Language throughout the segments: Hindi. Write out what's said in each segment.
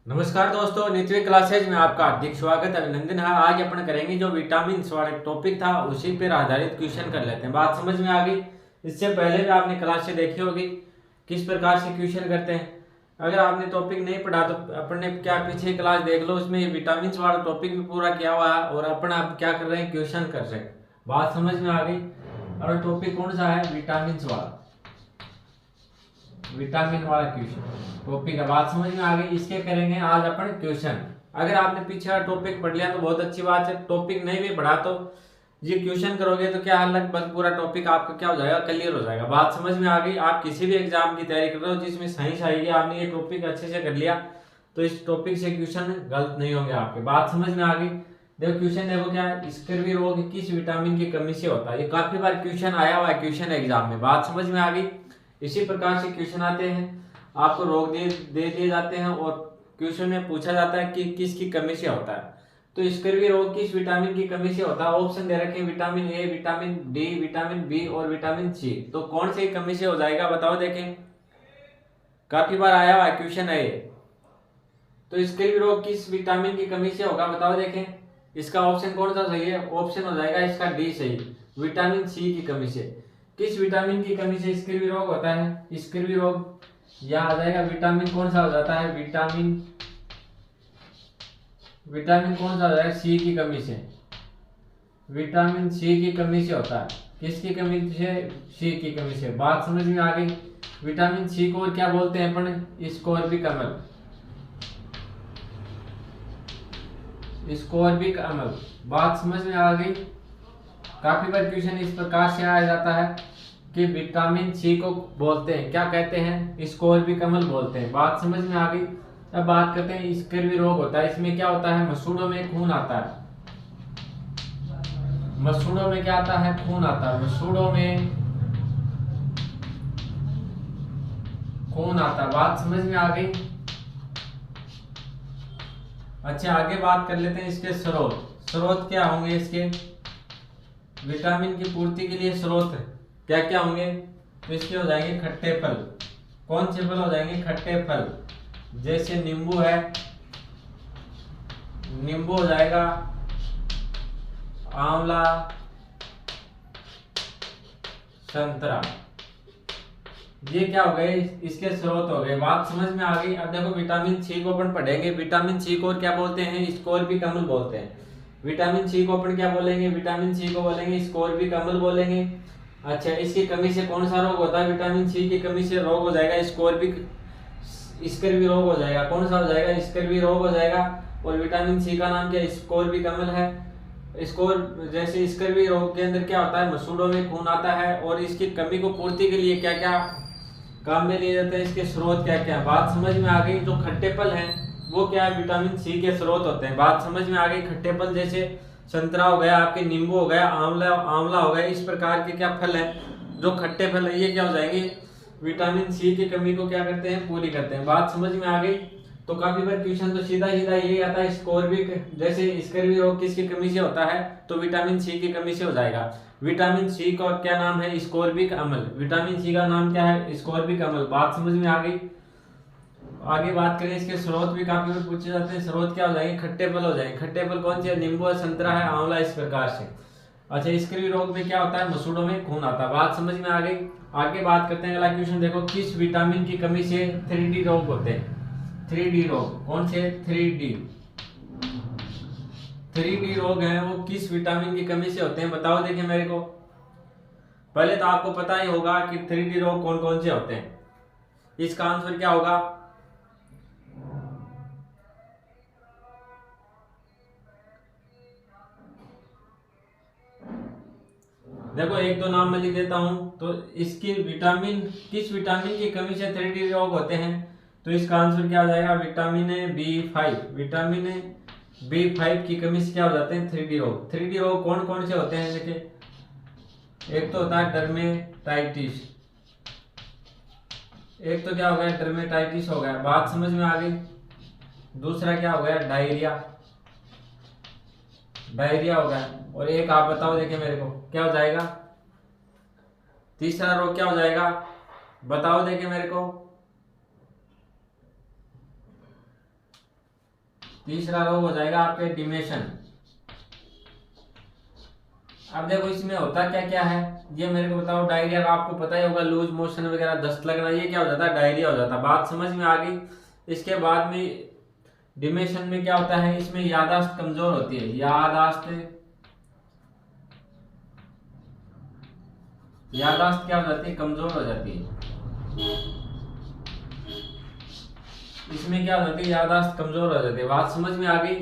नमस्कार दोस्तों, नित्य क्लासेज में आपका हार्दिक स्वागत अभिनंदन है। आज अपन करेंगे जो विटामिन वाला टॉपिक था उसी पर आधारित क्वेश्चन कर लेते हैं। बात समझ में आ गई? इससे पहले भी आपने क्लास से देखी होगी किस प्रकार से क्वेश्चन करते हैं। अगर आपने टॉपिक नहीं पढ़ा तो अपन ने क्या पीछे क्लास देख लो, उसमें विटामिन वाला टॉपिक भी पूरा किया हुआ है और अपन आप क्या कर रहे हैं, क्वेश्चन कर रहे हैं। बात समझ में आ गई? और टॉपिक कौन सा है? विटामिन वाला क्वेश्चन टॉपिक है। बात समझ में आ गई? इसके करेंगे आज अपन क्वेश्चन। अगर आपने पीछे का टॉपिक पढ़ लिया तो बहुत अच्छी बात है, टॉपिक नहीं भी पढ़ा तो ये क्वेश्चन करोगे तो क्या लगभग पूरा टॉपिक आपका क्या हो जाएगा, क्लियर हो जाएगा। बात समझ में आ गई? आप किसी भी एग्जाम की तैयारी कर रहे हो जिसमें साइंस आएगी, आपने ये टॉपिक अच्छे से कर लिया तो इस टॉपिक से क्वेश्चन गलत नहीं होंगे आपके। बात समझ में आ गई? देखो क्वेश्चन देखो क्या है, स्कर्वी रोग किस विटामिन की कमी से होता है। ये काफी बार क्वेश्चन आया हुआ है क्वेश्चन एग्जाम में। बात समझ में आ गई? इसी प्रकार से क्वेश्चन आते हैं, आपको रोग दे दिए जाते हैं और क्वेश्चन में पूछा जाता है कि किसकी कमी से होता है। तो स्कर्वी रोग किस विटामिन की कमी से होता है? ऑप्शन दे रखे हैं vitamin A, vitamin D, vitamin B और विटामिन सी। तो कौन सी कमी से हो जाएगा बताओ, देखें। काफी बार आया हुआ है क्वेश्चन है ये। तो स्कर्वी रोग किस विटामिन की कमी से होगा बताओ, देखें। इसका ऑप्शन कौन सा सही है? ऑप्शन हो जाएगा इसका डी सही, विटामिन सी की कमी से। किस विटामिन की कमी से स्कर्वी रोग होता है? स्कर्वी रोग यहाँ आ जाएगा विटामिन कौन सा हो जाता है? विटामिन कौन सा हो जाएगा? सी की कमी से। विटामिन सी की कमी से होता है। किसकी कमी से? सी की कमी से। बात समझ में आ गई? विटामिन सी को क्या बोलते हैं अपन? स्कोर्बिक अम्ल। स्कोर्बिक अम्ल। बात समझ में आ गई? काफी बार क्वेश्चन इस प्रकार से आया जाता है कि विटामिन सी को बोलते हैं, क्या कहते हैं? स्कोर्बिक अम्ल बोलते हैं। बात समझ में आ गई? अब बात करते हैं स्कर्वी रोग होता है, इसमें क्या होता है? मसूड़ों में खून आता है। मसूड़ों में क्या आता है? खून आता है। मसूड़ों में खून आता है। बात समझ में आ गई? अच्छा, आगे बात कर लेते हैं इसके स्रोत। स्रोत क्या होंगे इसके? विटामिन की पूर्ति के लिए स्रोत क्या क्या होंगे? तो इसके हो जाएंगे खट्टे फल। कौन से फल हो जाएंगे? खट्टे फल। जैसे नींबू है, नींबू हो जाएगा, आंवला, संतरा। ये क्या हो गए? इसके स्रोत हो गए। बात समझ में आ गई? अब देखो विटामिन सी को अपन पढ़ेंगे। विटामिन सी को क्या बोलते हैं? स्कोर्बिक अम्ल बोलते हैं। विटामिन सी को अपन क्या बोलेंगे? विटामिन सी को बोलेंगे स्कोर्बिक अम्ल बोलेंगे। अच्छा, इसकी कमी से कौन सा रोग होता है? विटामिन सी की कमी से रोग हो जाएगा स्कर्वी रोग हो जाएगा। कौन सा हो जाएगा? स्कर्वी रोग हो जाएगा। और विटामिन सी का नाम क्या है? स्कोर्बिक अम्ल है। स्कोर जैसे स्कर्वी रोग के अंदर क्या होता है? मसूड़ों में खून आता है और इसकी कमी को पूर्ति के लिए क्या क्या काम में लिए जाते हैं? इसके स्रोत क्या क्या? बात समझ में आ गई? जो खट्टे फल हैं वो क्या है? विटामिन सी के स्रोत होते हैं। बात समझ में आ गई? खट्टे फल जैसे संतरा हो गया, आपके नींबू हो गया, आंवला आंवला हो गया, इस प्रकार के क्या फल हैं जो खट्टे फल है, ये क्या हो जाएंगे? विटामिन सी की कमी को क्या करते हैं? पूरी करते हैं। बात समझ में आ गई? तो काफी बार क्वेश्चन तो सीधा सीधा यही आता है, स्कोर्बिक जैसे स्कर्वी रोग किसकी कमी से होता है? तो विटामिन सी की कमी से हो जाएगा। विटामिन सी का क्या नाम है? स्कोर्बिक अम्ल। विटामिन सी का नाम क्या है? स्कोर्बिक अम्ल। बात समझ में आ गई? आगे बात करें, इसके स्रोत भी काफी बार पूछे जाते हैं। स्रोत क्या हो जाएंगे? खट्टे फल हो जाएंगे। खट्टे फल कौन से? नींबू है, संतरा है, आंवला, इस प्रकार से। अच्छा, स्कर्वी रोग में क्या होता है? मसूड़ों में खून आता है। बात समझ में आ गई? आगे बात करते हैं, अगला क्वेश्चन देखो, किस विटामिन की कमी से 3D रोग होते हैं? 3D रोग कौन से? 3D 3D रोग है वो किस विटामिन की कमी से होते हैं बताओ, देखिए मेरे को। पहले तो आपको पता ही होगा कि 3D रोग कौन कौन से होते हैं। इसका आंसर क्या होगा? देखो एक दो नाम मैं लिख देता हूं। तो इसकी विटामिन किस विटामिन की कमी से 3D रोग होते हैं? तो इसका आंसर क्या हो जाएगा? Vitamin B5। विटामिन B5 की कमी से क्या हो जाते हैं? 3D रोग। 3D रोग कौन कौन से होते हैं देखिए। एक तो होता है डर्मेटाइटिस। एक तो क्या हो गया? डर्मेटाइटिस हो गया। बात समझ में आ गई? दूसरा क्या हो गया? डायरिया। डायरिया हो गया। और एक आप बताओ देखिए मेरे को, क्या हो जाएगा? तीसरा रोग क्या हो जाएगा? बताओ देखिए मेरे को। तीसरा रोग हो जाएगा आपके डिमेशन। अब देखो इसमें होता क्या क्या है ये मेरे को बताओ। डायरिया का आपको पता ही होगा, लूज मोशन वगैरह, दस्त लगना, ये क्या हो जाता है, डायरिया हो जाता है। बात समझ में आ गई। इसके बाद में डिमेशन में क्या होता है, इसमें याददाश्त कमजोर होती है, याददाश्त क्या हो जाती है, कमजोर हो जाती है। इसमें क्या हो जाती है, याददाश्त कमजोर हो जाती है। बात समझ में आ गई।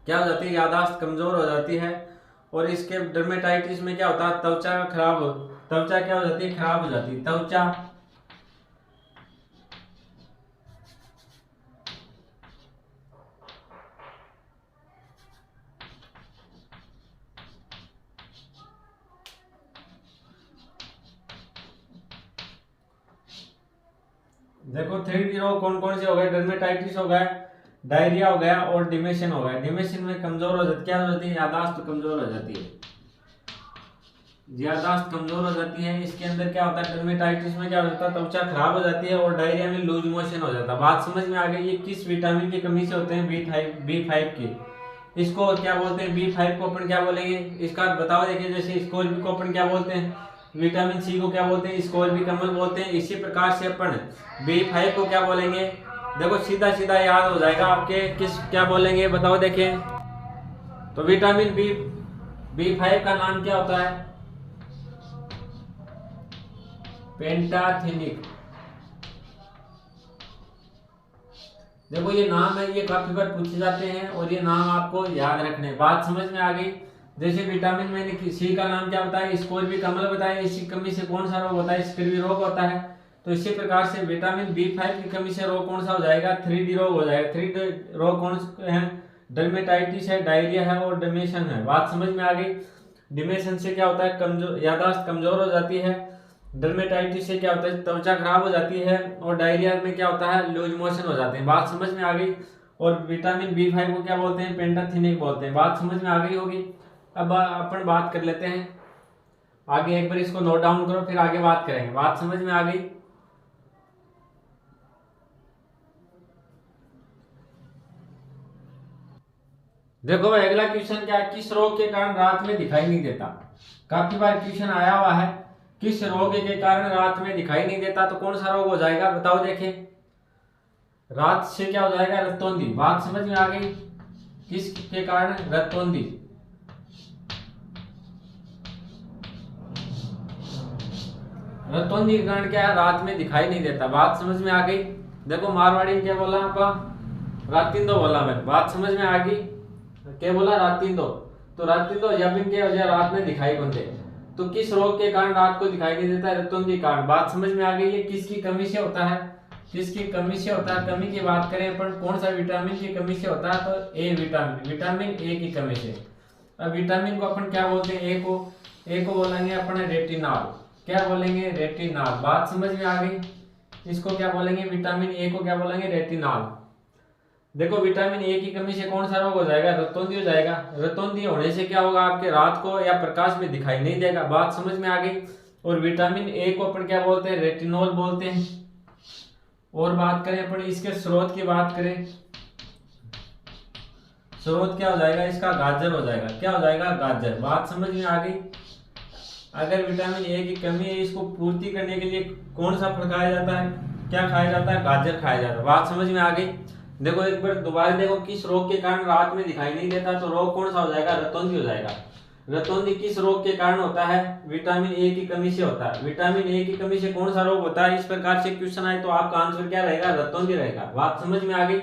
क्या हो जाती है, याददाश्त कमजोर हो जाती है। और इसके डर्मेटाइटिस में क्या होता है, त्वचा क्या हो जाती है, खराब हो जाती है त्वचा। देखो 3D रोग कौन कौन से हो गए, डर्मेटाइटिस हो गया, डायरिया हो गया और डिमेशन हो गया। डिमेशन में कमजोर हो जाती, क्या हो जाती है, याददाश्त कमजोर हो जाती है, याददाश्त कमजोर हो जाती है। इसके अंदर क्या होता है, डर्मेटाइटिस में क्या होता है, त्वचा खराब हो जाती है और डायरिया में लूज मोशन हो जाता है। बात समझ में आ गई। ये किस विटामिन की कमी से होते हैं, बी फाइव की। इसको क्या बोलते हैं, बी5 को अपन क्या बोलेंगे, इसका बताओ। देखिए जैसे स्कोर्बी को अपन क्या बोलते हैं, विटामिन सी को क्या बोलते हैं, स्कोर्बी कमल बोलते हैं। इसी प्रकार से अपन बी5 को क्या बोलेंगे, देखो सीधा सीधा याद हो जाएगा आपके, किस क्या बोलेंगे बताओ। देखें तो विटामिन बी5 का नाम क्या होता है, पेंटाथेनिक। देखो ये नाम है, ये काफी बार पूछे जाते हैं और ये नाम आपको याद रखने। बात समझ में आ गई। जैसे विटामिन में सी का नाम क्या बताया, स्कोर्बी कमल बताया। इसकी कमी से कौन सा रोग होता है, स्कर्वी रोग होता है। तो इसी प्रकार से विटामिन बी5 की कमी से रोग कौन सा हो जाएगा, 3D रोग हो जाएगा। 3D रोग कौन से है, डर्मेटाइटिस है, डायरिया है और डिमेशन है। बात समझ में आ गई। डिमेशन से क्या होता है, कमजोर, याददाश्त कमजोर हो जाती है। डर्मेटाइटिस से क्या होता है, त्वचा खराब हो जाती है। और डायरिया में क्या होता है, लूज मोशन हो जाते हैं। बात समझ में आ गई। और विटामिन बी5 को क्या बोलते हैं, पेंटाथेनिक बोलते हैं। बात समझ में आ गई होगी। अब अपन बात कर लेते हैं आगे, एक बार इसको नोट डाउन करो फिर आगे बात करेंगे। बात समझ में आ गई। देखो अगला क्वेश्चन क्या है, किस रोग के कारण रात में दिखाई नहीं देता। काफी बार क्वेश्चन आया हुआ है, किस रोग के कारण रात में दिखाई नहीं देता। तो कौन सा रोग हो जाएगा बताओ। देखें रात से क्या हो जाएगा, रतौंधी। बात समझ में आ गई। किसके कारण, रतौंधी। रतौंधी के कारण क्या है, रात में दिखाई नहीं देता। बात समझ में आ गई। देखो मारवाड़ी में क्या बोला आपा, रातिंदो बोला मैंने। बात समझ में आ गई, क्या बोला, रातिंदो। तो रातिंदो जब इनके वजह रात में दिखाई कौन दे। तो किस रोग के कारण रात को दिखाई नहीं देता, रतौंधी कारण। बात समझ में आ गई। ये किसकी कमी से होता है, किसकी कमी से होता है। कमी की बात करें अपन, कौन सा विटामिन की कमी से होता है, तो ए विटामिन, विटामिन ए की कमी से। अब विटामिन को अपन क्या बोलते हैं, ए को बोलेंगे अपन रेटिनॉल। क्या बोलेंगे, रेटिनॉल। बात समझ में आ गई। इसको क्या बोलेंगे, विटामिन ए को क्या बोलेंगे, रेटिनॉल। देखो विटामिन ए की कमी से कौन सा रोग हो जाएगा, रतौंधी हो जाएगा। रतौंधी होने से क्या होगा, आपके रात को या प्रकाश में दिखाई नहीं देगा। बात समझ में आ गई। और विटामिन ए को अपन क्या बोलते हैं, रेटिनॉल बोलते हैं। और बात करें अपन इसके स्रोत की बात करें, स्रोत क्या हो जाएगा इसका, गाजर हो जाएगा। क्या हो जाएगा, गाजर। बात समझ में आ गई। अगर विटामिन ए की कमी है, इसको पूर्ति करने के लिए कौन सा फल खाया जाता है, क्या खाया जाता है, गाजर खाया जाता है। बात समझ में आ गई। देखो एक बार दोबारा देखो, किस रोग के कारण रात में दिखाई नहीं देता। तो रोग कौन सा हो जाएगा, रतौंधी हो जाएगा। रतौंधी किस रोग के कारण होता है, विटामिन ए की कमी से होता है। विटामिन ए की कमी से कौन सा रोग होता है, इस प्रकार से क्वेश्चन आए तो आपका आंसर क्या रहेगा, रतौंधी रहेगा। बात समझ में आ गई।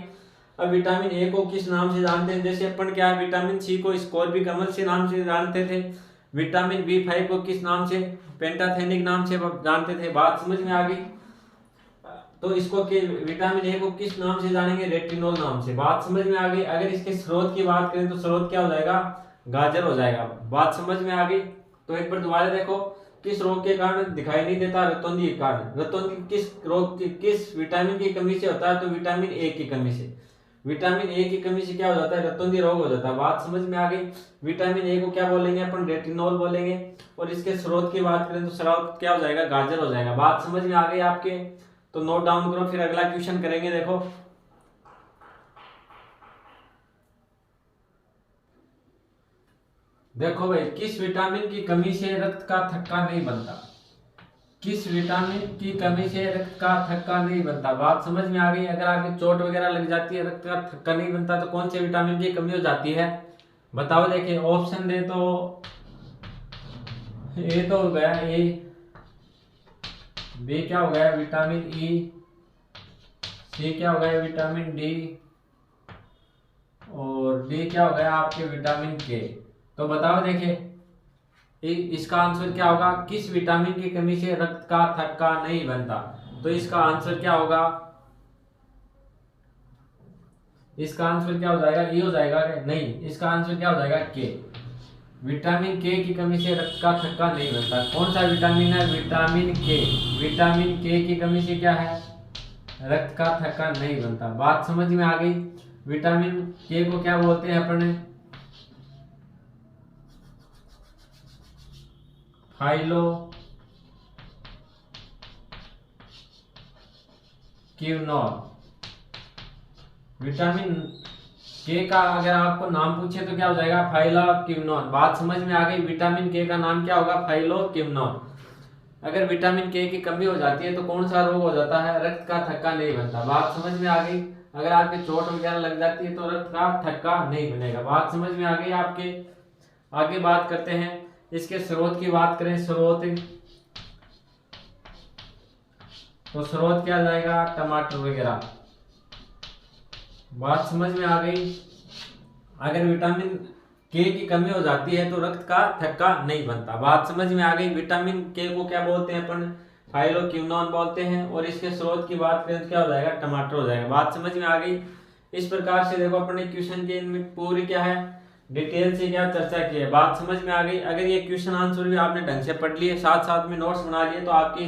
अब विटामिन ए को किस नाम से जानते हैं, जैसे अपन क्या है, विटामिन सी को स्कोर्बी कमल से नाम से जानते थे। विटामिन बी5 को किस नाम से, पेंटाथेनिक नाम से जानते थे। बात समझ में आ गई। तो इसको विटामिन ए को किस नाम से जानेंगे, रेटिनॉल नाम से। बात समझ में आ गई। अगर इसके स्रोत की बात करें तो स्रोत क्या हो जाएगा, गाजर हो जाएगा। बात समझ में आ गई। तो एक बार दोबारा देखो, किस रोग के कारण दिखाई नहीं देता, रतौंधी के कारण। रतौंधी किस रोग की, किस विटामिन की कमी से होता है, तो विटामिन ए की कमी से। विटामिन ए की कमी से क्या हो जाता है, रतौंधी रोग हो जाता है। बात समझ में आ गई। विटामिन ए को क्या बोलेंगे अपन, रेटिनॉल बोलेंगे। और इसके स्रोत की बात करें तो स्रोत क्या हो जाएगा, गाजर हो जाएगा। बात समझ में आ गई आपके। तो नोट डाउन करो, फिर अगला क्वेश्चन करेंगे। देखो देखो भाई, किस विटामिन की कमी से रक्त का थक्का नहीं बनता? किस विटामिन की कमी से रक्त का थक्का नहीं बनता? बात समझ में आ गई? अगर आपकी चोट वगैरह लग जाती है, रक्त का थक्का नहीं बनता, तो कौन से विटामिन की कमी हो जाती है? बताओ। देखिए ऑप्शन दे तो ए तो हो गया ए, बी क्या हो गया विटामिन ई, सी क्या हो गया विटामिन डी, और डी क्या हो गया आपके विटामिन के। तो बताओ देखिए इसका आंसर क्या होगा? किस विटामिन की कमी से रक्त का थक्का नहीं बनता? तो इसका आंसर क्या होगा? इसका आंसर क्या हो जाएगा? ये हो जाएगा नहीं, इसका आंसर क्या हो जाएगा? के। विटामिन के की कमी से रक्त का थक्का नहीं बनता। कौन सा विटामिन है? विटामिन के। विटामिन के की कमी से क्या है? रक्त का थक्का नहीं बनता। बात समझ में आ गई? विटामिन के को क्या बोलते हैं अपने? फाइलो क्विनोल। विटामिन के का अगर आपको नाम पूछे तो क्या हो जाएगा? फाइलोक्विनोन। बात समझ में आ गई? विटामिन के का नाम क्या होगा? फाइलोक्विनोन। अगर विटामिन के की कमी हो जाती है तो कौन सा रोग हो जाता है? रक्त का थक्का नहीं बनता। बात समझ में आ गई? अगर आपके चोट वगैरह लग जाती है तो रक्त का थक्का नहीं बनेगा। बात समझ में आ गई आपके? आगे बात करते हैं, इसके स्रोत की बात करें। स्रोत तो स्रोत क्या जाएगा? टमाटर वगैरह। बात समझ में आ गई? अगर विटामिन के की कमी हो जाती है तो रक्त का थक्का नहीं बनता। बात समझ में आ गई? विटामिन के को क्या बोलते हैं अपन? फाइलोक्विनोन बोलते हैं। और इसके स्रोत की बात करें तो क्या हो जाएगा? टमाटर हो जाएगा। बात समझ में आ गई? इस प्रकार से देखो अपने क्वेश्चन के इनमें पूरी क्या है डिटेल से क्या चर्चा की है। बात समझ में आ गई? अगर ये क्वेश्चन आंसर भी आपने ढंग से पढ़ लिए, साथ साथ में नोट्स बना लिए, तो आपकी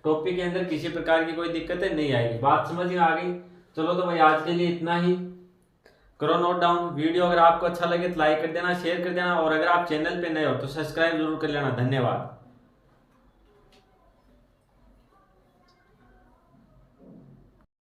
टॉपिक के अंदर किसी प्रकार की कोई दिक्कतें नहीं आएगी। बात समझ में आ गई? चलो तो भाई आज के लिए इतना ही। करो नोट डाउन। वीडियो अगर आपको अच्छा लगे तो लाइक कर देना, शेयर कर देना, और अगर आप चैनल पे नए हो तो सब्सक्राइब जरूर कर लेना। धन्यवाद।